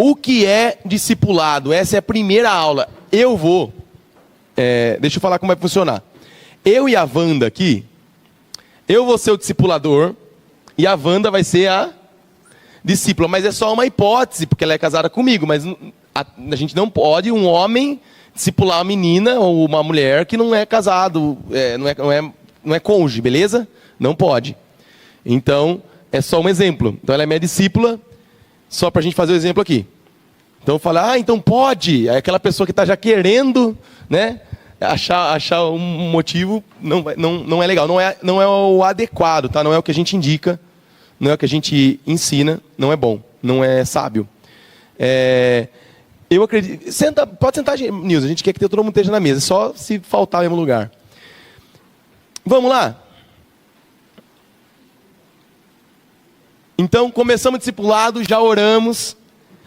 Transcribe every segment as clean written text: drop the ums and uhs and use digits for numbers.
O que é discipulado? Essa é a primeira aula. Deixa eu falar como vai funcionar. Eu e a Wanda aqui, eu vou ser o discipulador e a Wanda vai ser a discípula. Mas é só uma hipótese, porque ela é casada comigo. Mas a gente não pode, um homem, discipular uma menina ou uma mulher que não é casado, não é cônjuge, beleza? Não pode. Então, é só um exemplo. Então, ela é minha discípula, só para a gente fazer o exemplo aqui. Então, fala, então pode. Aí aquela pessoa que está já querendo, né, achar um motivo, não é legal. Não é o adequado, tá? Não é o que a gente indica, não é o que a gente ensina, não é bom, não é sábio. Eu acredito... Pode sentar, Nilson, a gente quer que todo mundo esteja na mesa, só se faltar no mesmo lugar. Vamos lá? Então, começamos o discipulado, já oramos.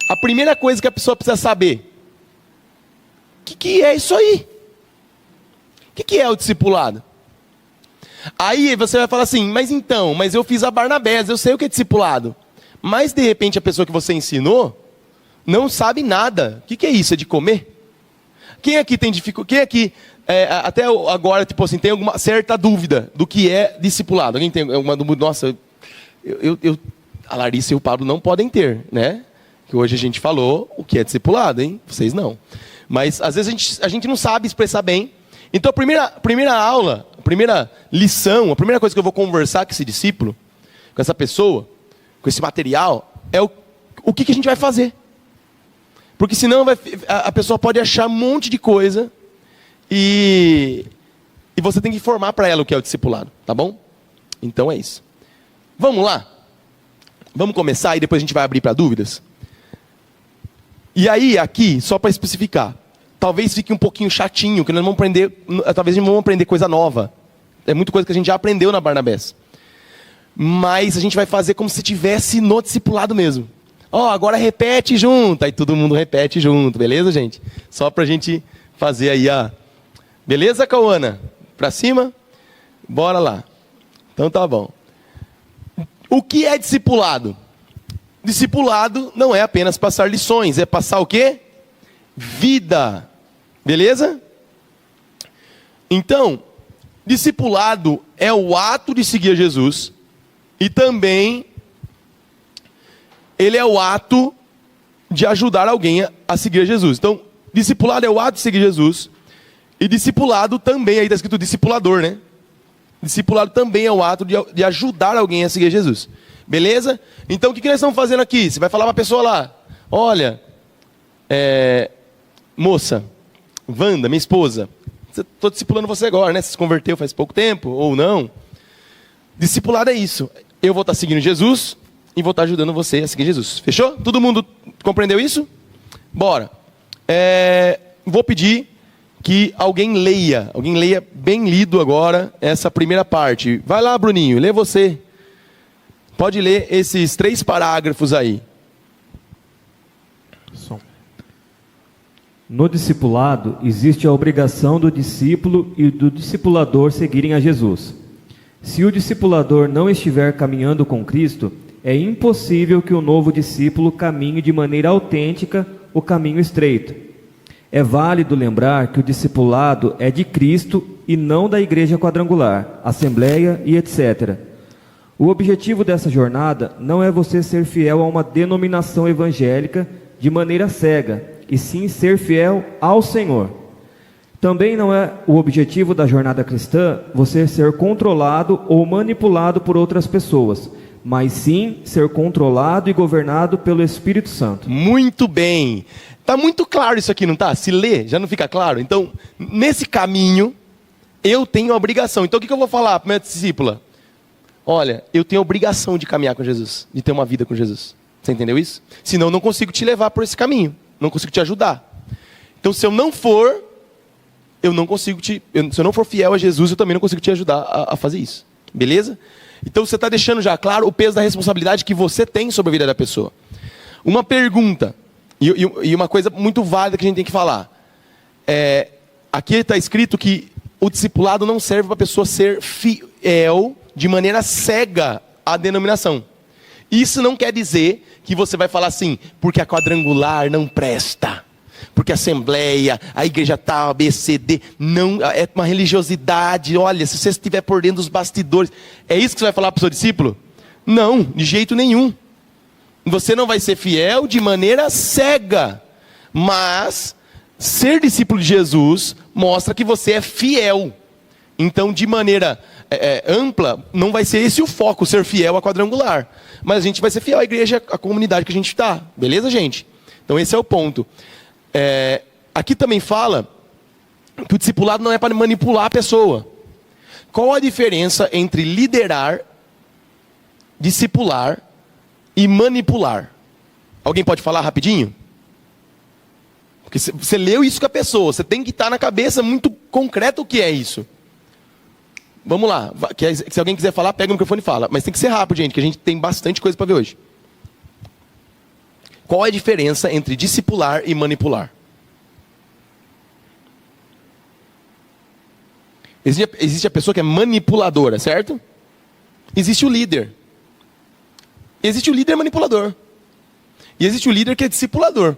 A primeira coisa que a pessoa precisa saber, o que é isso aí? O que é o discipulado? Aí você vai falar assim, mas eu fiz a Barnabés, eu sei o que é discipulado. Mas de repente a pessoa que você ensinou não sabe nada. O que é isso? É de comer? Quem aqui tem dificuldade? Quem aqui, até agora, tipo assim, tem alguma certa dúvida do que é discipulado? Alguém tem alguma dúvida? Nossa, a Larissa e o Pablo não podem ter, né? Que hoje a gente falou o que é discipulado, hein? Vocês não. Mas às vezes a gente não sabe expressar bem. Então a primeira aula, a primeira lição, a primeira coisa que eu vou conversar com esse discípulo, com essa pessoa, com esse material, é o que a gente vai fazer. Porque senão a pessoa pode achar um monte de coisa e você tem que informar para ela o que é o discipulado, tá bom? Então é isso. Vamos lá? Vamos começar e depois a gente vai abrir para dúvidas? E aí, aqui, só para especificar, talvez fique um pouquinho chatinho, que nós vamos aprender, talvez não vamos aprender coisa nova. É muita coisa que a gente já aprendeu na Barnabés. Mas a gente vai fazer como se estivesse no discipulado mesmo. Agora repete junto. Aí todo mundo repete junto, beleza, gente? Só pra gente fazer aí Beleza, Cauana? Pra cima? Bora lá. Então tá bom. O que é discipulado? Discipulado não é apenas passar lições, é passar o quê? Vida. Beleza? Então, discipulado é o ato de seguir Jesus e também ele é o ato de ajudar alguém a seguir Jesus. Então, discipulado é o ato de seguir Jesus e discipulado também, aí está escrito discipulador, né? Discipulado também é o ato de ajudar alguém a seguir Jesus. Beleza? Então, o que nós estamos fazendo aqui? Você vai falar para a pessoa lá, olha, moça, Wanda, minha esposa, estou discipulando você agora, né? Você se converteu faz pouco tempo, ou não. Discipulado é isso. Eu vou estar seguindo Jesus e vou estar ajudando você a seguir Jesus. Fechou? Todo mundo compreendeu isso? Bora. Vou pedir que alguém leia bem lido agora essa primeira parte. Vai lá, Bruninho, lê você. Pode ler esses 3 parágrafos aí. No discipulado, existe a obrigação do discípulo e do discipulador seguirem a Jesus. Se o discipulador não estiver caminhando com Cristo, é impossível que o novo discípulo caminhe de maneira autêntica o caminho estreito. É válido lembrar que o discipulado é de Cristo e não da igreja quadrangular, assembleia e etc. O objetivo dessa jornada não é você ser fiel a uma denominação evangélica de maneira cega, e sim ser fiel ao Senhor. Também não é o objetivo da jornada cristã você ser controlado ou manipulado por outras pessoas, mas sim ser controlado e governado pelo Espírito Santo. Muito bem. Está muito claro isso aqui, não está? Se ler, já não fica claro? Então, nesse caminho, eu tenho a obrigação. Então, o que eu vou falar para a minha discípula? Olha, eu tenho a obrigação de caminhar com Jesus, de ter uma vida com Jesus. Você entendeu isso? Senão, eu não consigo te levar por esse caminho. Não consigo te ajudar. Então, se eu não for, se eu não for fiel a Jesus, eu também não consigo te ajudar a fazer isso. Beleza? Então, você está deixando já claro o peso da responsabilidade que você tem sobre a vida da pessoa. Uma pergunta, e uma coisa muito válida que a gente tem que falar. Aqui está escrito que o discipulado não serve para a pessoa ser fiel de maneira cega à denominação. Isso não quer dizer que você vai falar assim, porque a quadrangular não presta, porque a assembleia, a igreja tal, A, B, C, D, não, é uma religiosidade, olha, se você estiver por dentro dos bastidores, é isso que você vai falar para o seu discípulo? Não, de jeito nenhum. Você não vai ser fiel de maneira cega, mas ser discípulo de Jesus mostra que você é fiel. Então, de maneira ampla, não vai ser esse o foco, ser fiel à quadrangular. Mas a gente vai ser fiel à igreja, à comunidade que a gente está. Beleza, gente? Então, esse é o ponto. Aqui também fala que o discipulado não é para manipular a pessoa. Qual a diferença entre liderar, discipular e manipular? Alguém pode falar rapidinho? Porque você leu isso com a pessoa, você tem que estar na cabeça muito concreto o que é isso. Vamos lá, se alguém quiser falar, pega o microfone e fala. Mas tem que ser rápido, gente, que a gente tem bastante coisa para ver hoje. Qual é a diferença entre discipular e manipular? Existe a pessoa que é manipuladora, certo? Existe o líder. Existe o líder manipulador. E existe o líder que é discipulador.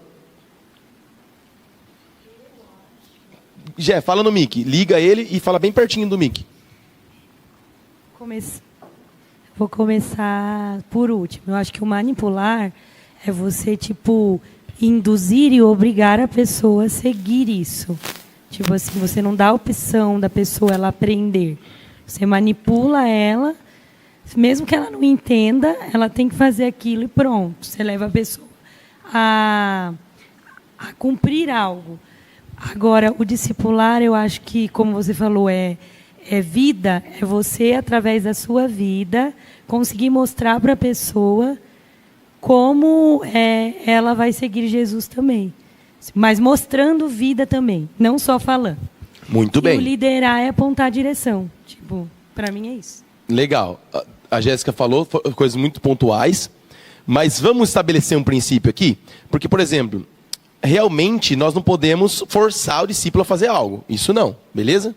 Jé, fala no mic. Liga ele e fala bem pertinho do mic. Vou começar por último. Eu acho que o manipular é você, induzir e obrigar a pessoa a seguir isso. Assim, você não dá a opção da pessoa ela aprender. Você manipula ela, mesmo que ela não entenda, ela tem que fazer aquilo e pronto. Você leva a pessoa a cumprir algo. Agora, o discipular, eu acho que, como você falou, é vida, é você, através da sua vida, conseguir mostrar para a pessoa como ela vai seguir Jesus também. Mas mostrando vida também, não só falando. Muito bem. E o liderar é apontar a direção. Para mim é isso. Legal. A Jéssica falou coisas muito pontuais, mas vamos estabelecer um princípio aqui, porque, por exemplo, realmente nós não podemos forçar o discípulo a fazer algo. Isso não, beleza?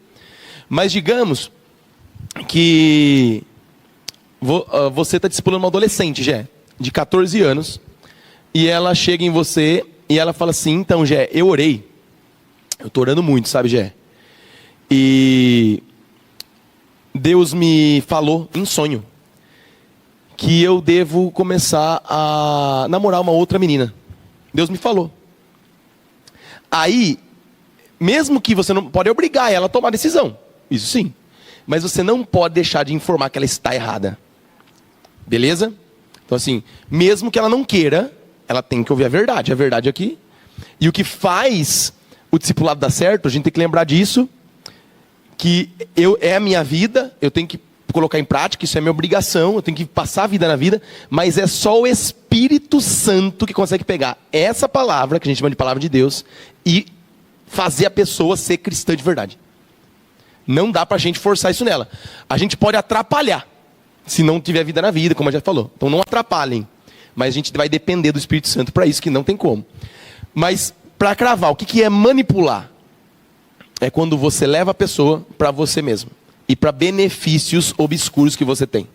Mas digamos que você está discipulando uma adolescente, Jé, de 14 anos, e ela chega em você e ela fala assim, então, Jé, eu orei. Eu estou orando muito, sabe, Jé? E Deus me falou em sonho que eu devo começar a namorar uma outra menina. Deus me falou. Aí, mesmo que você não pode obrigar ela a tomar decisão, isso sim, mas você não pode deixar de informar que ela está errada. Beleza? Então assim, mesmo que ela não queira, ela tem que ouvir a verdade aqui. E o que faz o discipulado dar certo, a gente tem que lembrar disso, que é a minha vida, eu tenho que colocar em prática, isso é minha obrigação, eu tenho que passar a vida na vida, mas é só o Espírito Santo que consegue pegar essa palavra, que a gente chama de palavra de Deus, e fazer a pessoa ser cristã de verdade. Não dá pra gente forçar isso nela. A gente pode atrapalhar, se não tiver vida na vida, como a já falou. Então não atrapalhem. Mas a gente vai depender do Espírito Santo para isso, que não tem como. Mas, para cravar, o que é manipular? É quando você leva a pessoa para você mesmo. E para benefícios obscuros que você tem.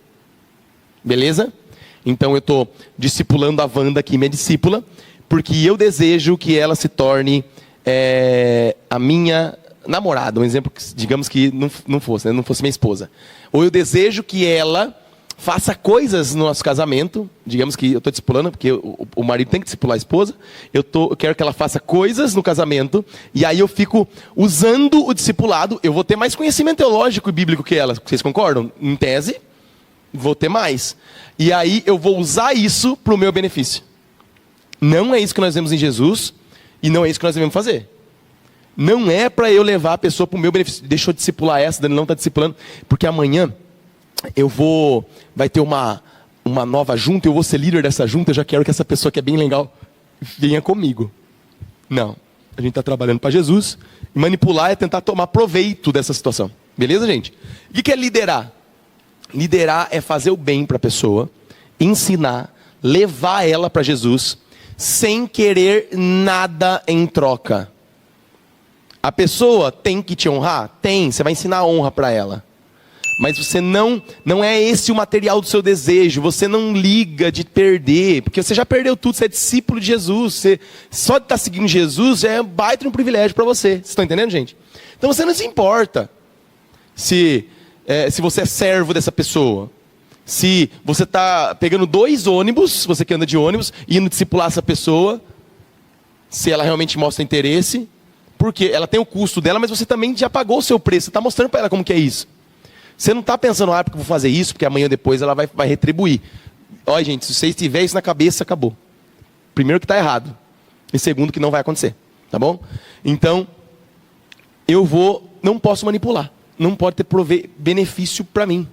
Beleza? Então eu estou discipulando a Wanda, que é minha discípula, porque eu desejo que ela se torne a minha namorada. Um exemplo, digamos que não fosse minha esposa. Ou eu desejo que ela faça coisas no nosso casamento. Digamos que eu estou discipulando, porque o marido tem que discipular a esposa. Eu quero que ela faça coisas no casamento. E aí eu fico usando o discipulado. Eu vou ter mais conhecimento teológico e bíblico que ela. Vocês concordam? Em tese, vou ter mais. E aí eu vou usar isso para o meu benefício. Não é isso que nós vemos em Jesus. E não é isso que nós devemos fazer. Não é para eu levar a pessoa para o meu benefício. Deixa eu discipular essa, Dani não está discipulando. Porque amanhã vai ter uma nova junta, eu vou ser líder dessa junta, eu já quero que essa pessoa que é bem legal venha comigo. Não. A gente está trabalhando para Jesus. E manipular é tentar tomar proveito dessa situação. Beleza, gente? O que é liderar? Liderar é fazer o bem para a pessoa, ensinar, levar ela para Jesus, sem querer nada em troca. A pessoa tem que te honrar? Tem. Você vai ensinar a honra para ela. mas você não é esse o material do seu desejo, você não liga de perder, porque você já perdeu tudo, você é discípulo de Jesus, você só de estar seguindo Jesus é um baita um privilégio para você. Vocês estão entendendo, gente? Então você não se importa se você é servo dessa pessoa, se você está pegando 2 ônibus, você que anda de ônibus, indo discipular essa pessoa, se ela realmente mostra interesse, porque ela tem o custo dela, mas você também já pagou o seu preço, você está mostrando para ela como que é isso. Você não está pensando, porque eu vou fazer isso, porque amanhã depois ela vai retribuir. Olha, gente, se vocês tiverem isso na cabeça, acabou. Primeiro que está errado. E segundo que não vai acontecer. Tá bom? Então, não posso manipular. Não pode ter benefício para mim.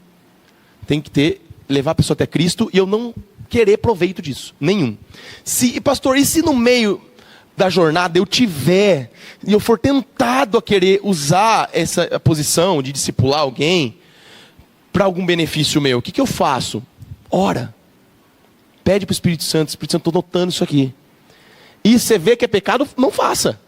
Tem que levar a pessoa até Cristo e eu não querer proveito disso. Nenhum. Pastor, e se no meio da jornada e eu for tentado a querer usar essa posição de discipular alguém para algum benefício meu, o que eu faço? Ora. Pede para o Espírito Santo, estou notando isso aqui. E você vê que é pecado, não faça.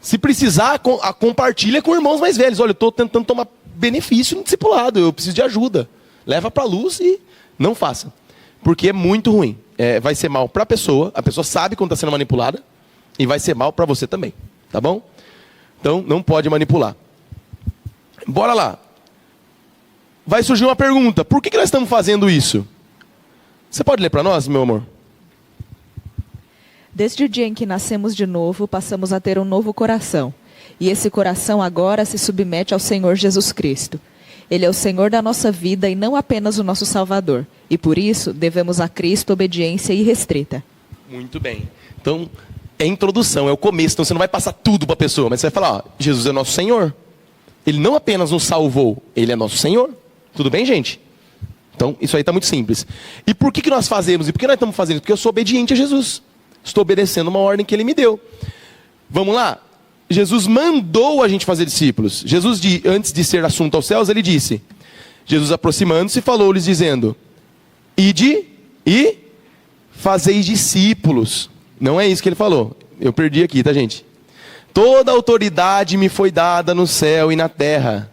Se precisar, compartilha com irmãos mais velhos. Olha, eu estou tentando tomar benefício no discipulado, eu preciso de ajuda. Leva para a luz e não faça. Porque é muito ruim. Vai ser mal para a pessoa sabe quando está sendo manipulada, e vai ser mal para você também. Tá bom? Então, não pode manipular. Bora lá. Vai surgir uma pergunta. Por que nós estamos fazendo isso? Você pode ler para nós, meu amor? Desde o dia em que nascemos de novo, passamos a ter um novo coração. E esse coração agora se submete ao Senhor Jesus Cristo. Ele é o Senhor da nossa vida e não apenas o nosso Salvador. E por isso, devemos a Cristo obediência irrestrita. Muito bem. Então, é a introdução, é o começo. Então, você não vai passar tudo para a pessoa, mas você vai falar, Jesus é nosso Senhor. Ele não apenas nos salvou, Ele é nosso Senhor. Tudo bem, gente? Então, isso aí está muito simples. E por que nós fazemos? E por que nós estamos fazendo? Porque eu sou obediente a Jesus. Estou obedecendo uma ordem que Ele me deu. Vamos lá? Jesus mandou a gente fazer discípulos. Jesus, antes de ser assunto aos céus, Ele disse, Jesus aproximando-se, falou-lhes dizendo, ide e fazeis discípulos. Não é isso que Ele falou. Eu perdi aqui, tá, gente? Toda autoridade me foi dada no céu e na terra.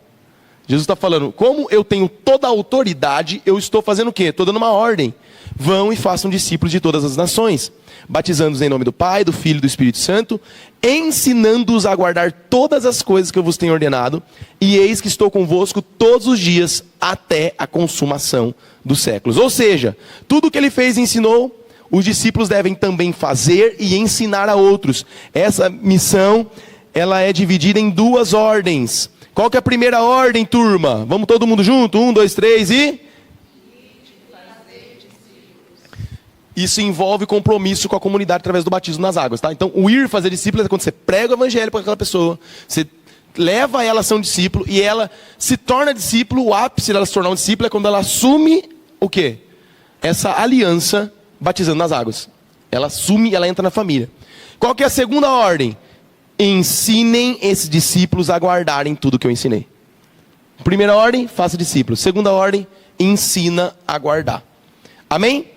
Jesus está falando, como eu tenho toda a autoridade, eu estou fazendo o quê? Estou dando uma ordem. Vão e façam discípulos de todas as nações, batizando-os em nome do Pai, do Filho e do Espírito Santo, ensinando-os a guardar todas as coisas que eu vos tenho ordenado, e eis que estou convosco todos os dias, até a consumação dos séculos. Ou seja, tudo o que Ele fez e ensinou, os discípulos devem também fazer e ensinar a outros. Essa missão, ela é dividida em 2 ordens. Qual que é a primeira ordem, turma? Vamos todo mundo junto? 1, 2, 3 e... Isso envolve compromisso com a comunidade através do batismo nas águas, tá? Então, o ir fazer discípulos é quando você prega o evangelho para aquela pessoa, você leva ela a ser um discípulo e ela se torna discípulo. O ápice dela se tornar um discípulo é quando ela assume o quê? Essa aliança batizando nas águas. Ela assume, ela entra na família. Qual que é a segunda ordem? Ensinem esses discípulos a guardarem tudo que eu ensinei. Primeira ordem, faça discípulos. Segunda ordem, ensina a guardar. Amém?